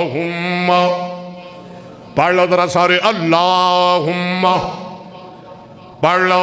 अल्लाहुम्मा, पढ़ लो जरा सारे अल्लाहुम्मा पढ़ लो।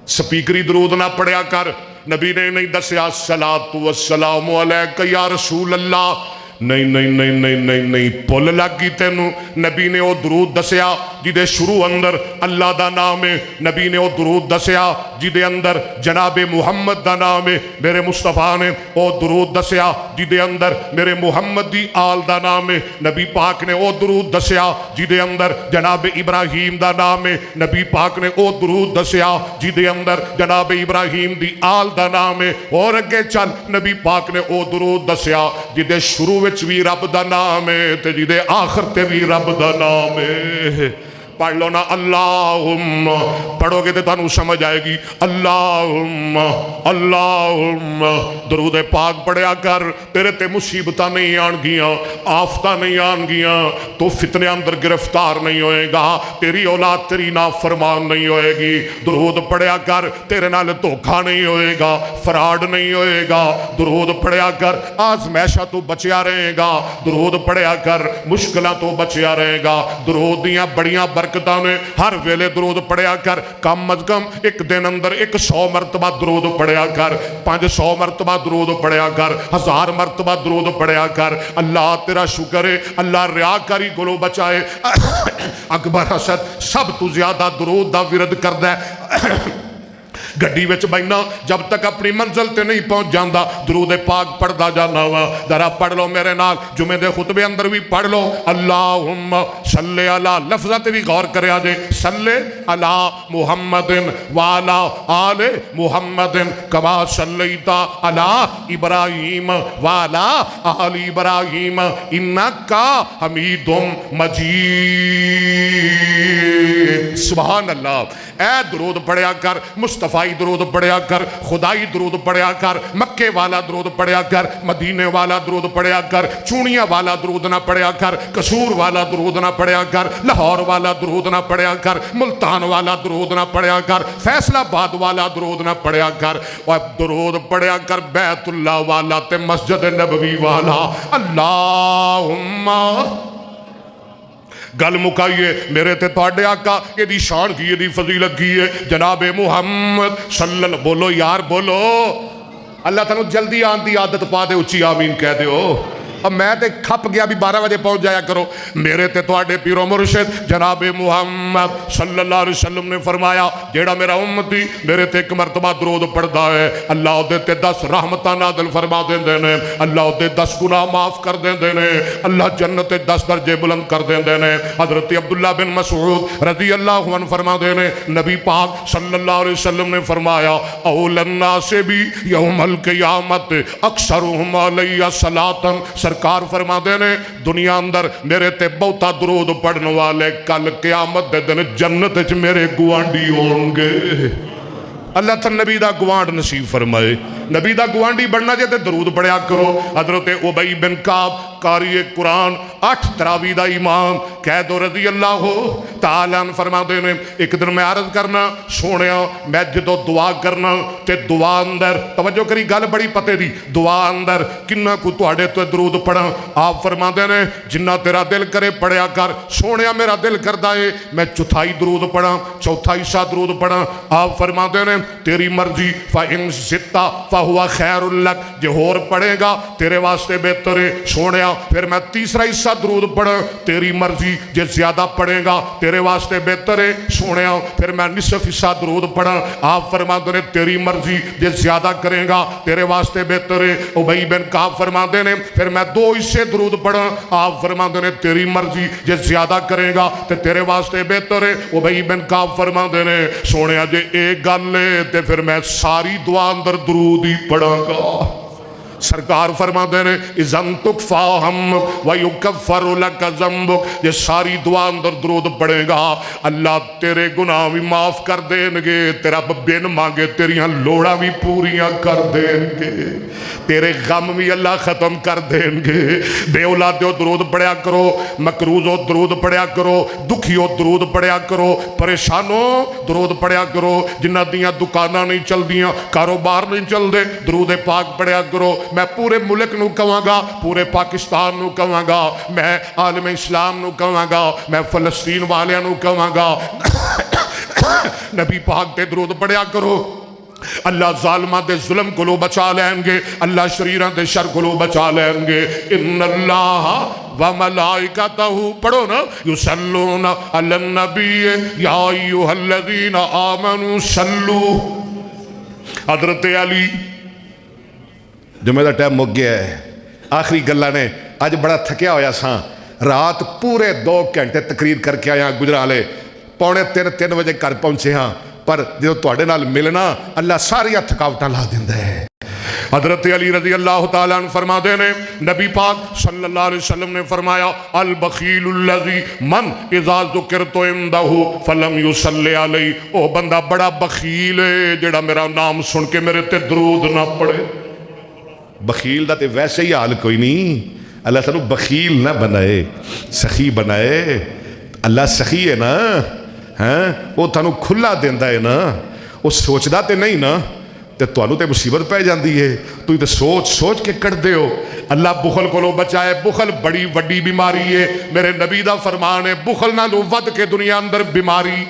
स्पीकरी दरूद ना पढ़िया कर, नबी ने नहीं दसिया सलातु वस्सलामु अलैका या रसूल अल्लाह, नहीं नहीं नहीं नहीं नहीं नहीं भुल लग गई तेनू। नबी ने वो दरूद दसिया जिदे शुरू अंदर अल्लाह दा नाम है, नबी ने वो दरूद दसिया जिदे अंदर जनाबे मुहम्मद दा नाम है, मेरे मुस्तफा ने वो दरूद दसिया जिदे अंदर मेरे मुहम्मद दी आल दा नाम है। नबी पाक ने वो दरूद दसिया जिदे अंदर जनाबे इब्राहीम दा नाम है, नबी पाक ने वो दरूद दसिया जिदे अंदर जनाबे इब्राहीम दी आल दा नाम है। और अगे चल, नबी पाक ने वो दरूद दसिया जिदे शुरू विच भी रब दा नाम है ते जिदे आखिर ते भी रब दा नाम है। पढ़ लो ना अल्लाहुम्मा, पढ़ोगे तो तुहानू समझ आएगी। अल्लाहुम्मा अल्लाहुम्मा दरूद पाक पढ़िया कर, तेरे ते मुसीबतां नहीं आनगियां, आफतां नहीं आनगियां, तो फितने अंदर गिरफ्तार नहीं होएगा, तेरी औलाद तेरी नाफरमान नहीं होएगी। दरूद पढ़िया कर, तेरे नाल धोखा नहीं होएगा, फ्रॉड नहीं होएगा। दरूद पढ़िया कर, आज़मैशां तो बचिया रहेगा। दरूद पढ़िया कर, मुश्किलां तो बचिया रहेगा। दरूद दियां बड़ियां बरकतां ने, हर वेले दरूद पढ़िया कर। कम अज कम एक दिन अंदर 100 मरतबा दरूद पढ़िया कर, 500 मरतबा दरूद पढ़िया कर, 1000 मरतबा दरूद पढ़िया कर। अल्लाह तेरा शुक्र है, अल्लाह रियाकारी कोलों बचाए। अकबर हसन सब तो ज्यादा दरूद दा विरद करदा है। गड्डी विच बैठना, जब तक अपनी मंजिल ते नहीं पहुंच जाता दरूद पाक पढ़दा जाना वा। जरा पढ़ लो मेरे नाल, जुमे दे खुतबे अंदर भी पढ़ लो। अल्लाहुम्मा सल्ले अला, लफ्ज़ां ते भी गौर करिया जे, सल्ले अला मुहम्मदिन वाला आले मुहम्मदिन कमा सल्लैता अला इब्राहीम वाला आली इब्राहीम इन्नका हमीदुम मजीद। सुभान अल्लाह। ए दरूद पढ़िया कर, मुस्तफाई दरूद पढ़िया कर, खुदाई दरूद पढ़िया कर, मक्के वाला दरूद पढ़िया कर, मदीने वाला दरूद पढ़िया कर, चूड़ियाँ वाला दरूद ना पढ़िया कर, कसूर वाला दरूद ना पढ़िया कर, लाहौर वाला दरूद ना पढ़िया कर, मुल्तान वाला दरूद ना पढ़िया कर, फैसलाबाद वाला दरूद ना पढ़िया कर। और दरूद पढ़िया कर बैतुल्लाह वाला ते मस्जिद नबवी वाला। अल्लाहुम्मा गल मुकाइए, मेरे ते तुहाडे आका एदी शान की, एदी फजीलत की है। जनाबे मुहम्मद सल्लल्लाहु, बोलो यार बोलो। अल्लाह तैनूं जल्दी आने की आदत पा दे, उच्ची आमीन कह दो। अब मैं तो खप गया भी 12 बजे पहुंच जाया करो। मेरे ते तुहाडे पीरो मुर्शिद जनाबे मुहम्मद सल्लल्लाहु अलैहि वसल्लम ने फरमाया, जेड़ा मेरा उम्मती मेरे ते एक मरतबा दरूद पढ़दा है, अल्लाह उहदे ते 10 रहमतां नाज़िल फरमा देंदे ने, अल्लाह उहदे 10 गुनाह माफ कर देंदे ने, अल्लाह जन्नत ते 10 दर्जे बुलंद कर देंदे ने। हज़रत अब्दुल्ला बिन मसऊद रज़ी अल्लाहु अन्हु फरमाते ने, नबी पाक सल्लल्लाहु अलैहि वसल्लम ने फरमाया, औलन नास भी यौमल क़ियामत अक्सरुहुम अलैया सलातन। सरकार फरमाते ने, दुनिया अंदर मेरे ते बहुता दरूद पढ़ने वाले कल क़यामत दे दिन जन्नत च मेरे गुआंढी होंगे। अल्लाह तो नबी दा गुआंढ नसीब फरमाए। नबी दा गुआंढी बनना जे ते दरूद पढ़िया करो। हज़रत उबई बिन काब कारी कुरान 8 तरावी दा इमाम कह दो रज़ी अल्लाह तआला अन्हु फरमाते ने, एक दिन मैं अर्ज करना सोनिया, मैं जो दुआ करना ते दुआ अंदर तवज्जो करी, गल बड़ी पते दी, दुआ अंदर किन्ना को तुहाडे तो दरूद पढ़ा। आप फरमाते ने, जिन्ना तेरा दिल करे पढ़िया कर। सोनिया मेरा दिल करदा है मैं चौथाई दरूद पढ़ा, चौथा हिस्सा दरूद पढ़ा। आप फरमाते ने, तेरी मर्जी, फ़इन ज़िदता फ़हुवा खैरुल लक, जे होर पढ़ेगा तेरे वास्ते बेहतर है। सोनिया फिर मैं तीसरा हिस्सा दरूद पढ़ा, तेरी मर्जी, जे ज्यादा पढ़ेगा तेरे वास्ते बेहतर है। सोनिया फिर मैं निसफ हिस्सा दरूद पढ़ा। आप फरमाते ने, तेरी मर्जी, जे ज्यादा करेगा तेरे वास्ते बेहतर है। उबई बिन काब फरमाते ने, फिर मैं 2 हिस्से दरूद पढ़ा। आप फरमाते ने, तेरी मर्जी, जे ज्यादा करेगा तो तेरे वास्ते बेहतर है। उबई बिन काब फरमाते ने, सोनिया जे एक गल है ते फिर मैं सारी दुआ अंदर दरूद ही पढ़ांगा। सरकार फरमाते ने, इज़न तुकफ़ा हम व युकफ़्फ़रु लक ज़ंबुक, ये सारी दुआ अंदर दरूद पढ़ेगा अल्लाह तेरे गुनाह भी माफ़ कर देंगे, तेरा बिन मांगे तेरियां लोड़ा भी पूरियां कर देंगे, तेरे गम भी अल्लाह ख़त्म कर देंगे। बेऔलादो दरूद पढ़िया करो, मकरूज़ो दरूद पढ़िया करो, दुखियो दरूद पढ़िया करो, परेशानो दरूद पढ़िया करो, जिन्हां दियां दुकानां नहीं चलदियां, कारोबार नहीं चलते, दरूद पाक पढ़िया करो। میں پورے ملک نو کہاں گا، پورے پاکستان نو کہاں گا، میں عالم اسلام نو کہاں گا، میں فلسطین والیاں نو کہاں گا نبی پاک تے درود پڑھیا کرو، اللہ ظالمہ دے ظلم کو لو بچا لیں گے، اللہ شریران دے شر کو لو بچا لیں گے۔ ان اللہ وملائکتہ، پڑھو نا، یصلون علی النبی یا ایھا الذین آمنوا صلو۔ حضرت علی، جمعہ دا ٹائم مک گیا ہے، آخری گلہ نے آج بڑا تھکیا ہویا ساں، رات پورے 2 گھنٹے تقریر کر کے آیا گجرالے، 2:45 بجے گھر پہنچے ہاں، پر جو تواڈے نال ملنا اللہ ساری تھکاوٹاں لا دیندا ہے۔ حضرت علی رضی اللہ تعالیٰ عنہ فرما دینے، نبی پاک صلی اللہ علیہ وسلم نے فرمایا البخیل الذی من اذا ذکرت عندہ فلم یصلی علی، او بندہ بڑا بخیل ہے جڑا میرا نام سن کے میرے تے درود نہ پڑے۔ بخیل دا تے ویسے ہی حال کوئی نہیں، اللہ سانو بخیل نہ بنائے، سخی بنائے۔ اللہ سخی ہے نا، وہ تانوں کھلا دیندا ہے نا، وہ سوچدا تے نہیں نا، تے تانوں تے مصیبت پہ جاندی ہے، تو تے سوچ سوچ کے کٹ دے ہو۔ اللہ بخل کو لو بچائے، بخل بڑی وڈی بیماری ہے، میرے نبی دا فرمان ہے بخل نہ لو ود کے دنیا اندر بیماری۔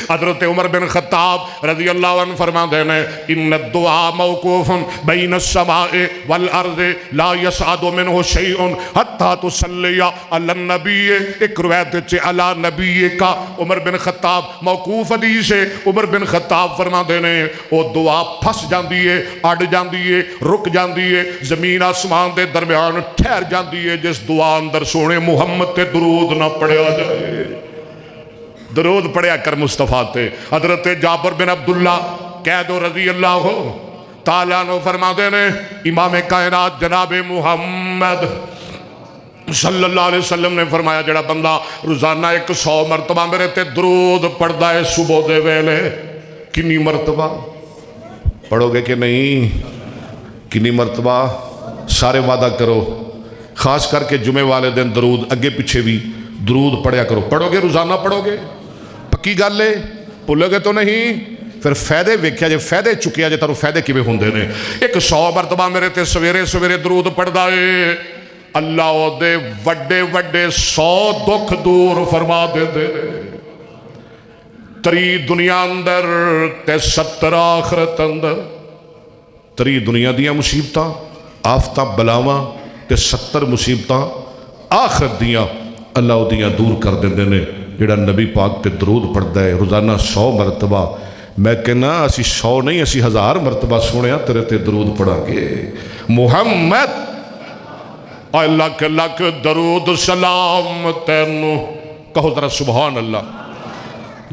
حضرت عمر بن خطاب رضی اللہ عنہ فرما دینے، ان الدعاء موقوف بین السماء والارض لا یسعد منہ شیء حتی تصلی علی النبی، ایک روایت چے علی نبی کا، عمر بن خطاب موقوف حدیث ہے، عمر بن خطاب فرما دینے وہ دعا پھس جاندی ہے، اڑ جاندی ہے، رک جاندی ہے، زمین آسمان دے درمیان ٹھہر جاندی ہے جس دعا اندر سونے محمد تے درود نہ پڑھیا جائے۔ درود پڑھیا کر مصطفیٰ تے۔ حضرت جابر بن عبداللہ قید رضی اللہ تعالیٰ عنہ فرما دینے، امام کائنات جناب محمد صلی اللہ علیہ وسلم نے فرمایا جڑا بندہ روزانہ 100 مرتبہ میرے تے درود پڑھدا ہے صبح دے ویلے، کنی مرتبہ پڑھو گے کہ نہیں؟ کنی مرتبہ؟ سارے وعدہ کرو، خاص کر کے جمعے والے دن درود اگے پیچھے بھی درود پڑھیا کرو۔ پڑھو گے روزانہ پڑھو گے؟ پکی گل ہے، بھولو گے تو نہیں؟ پھر فائدے ویکھیا جے، فائدے چکیا جے، تانوں فائدے کیویں ہوندے نے؟ 100 مرتبہ میرے تے سویرے سویرے درود پڑھدا ہے، اللہ او دے وڈے وڈے 100 دکھ دور فرما دیندے نے، 3 دنیا اندر تے 70 آخرت اندر، 3 دنیا دیاں مصیبتاں آفتاں بلاواں تے 70 مصیبتاں آخرت دیاں اللہ او دیاں دور کر دیندے نے جڑا نبی پاک تے درود پڑھدا ہے روزانہ 100 مرتبہ۔ میں کہنا اسی 100 نہیں، اسی 1000 مرتبہ سونے تیرے تے درود پڑھا گے محمد۔ لکھ لکھ درود سلام تینو، کہو ذرا سبحان اللہ۔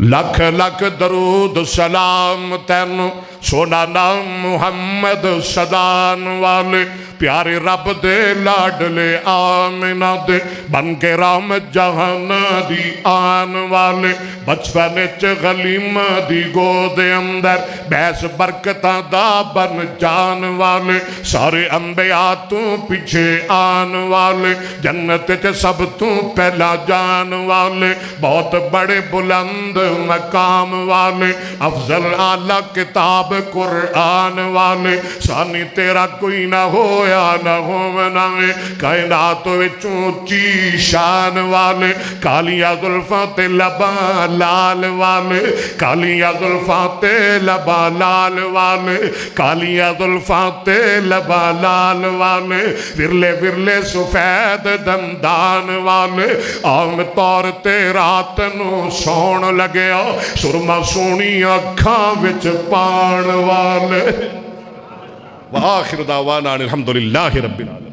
لکھ لکھ درود سلام تینو، سونا نام محمد صدان والے، پیارے رب دے لاڈلے آمنہ دے، بن کے رام جہان دی آن والے، بچپن چ غلیم دی گود اندر بیس برکتاں دا بن جان والے، سارے انبیاء تو پیچھے آن والے، جنت چ سب تو پہلا جان والے، بہت بڑے بلند مقام والے، افضل اعلیٰ کتاب قرآن والے، ثانی تیرا کوئی نہ ہویا نہ ہونا، کائنات وچ اونچی شان والے، کالیاں زلفاں تے لباں لال والے، کالیاں زلفاں تے لباں لال والے، کالیاں زلفاں تے لباں لال والے، ورلے ورلے سفید دندان والے، عام طور تے رات نو سون لگیا، سرما سونی اکھاں وچ پان والے۔ وآخر دعوانا الحمدللہ رب العالمین۔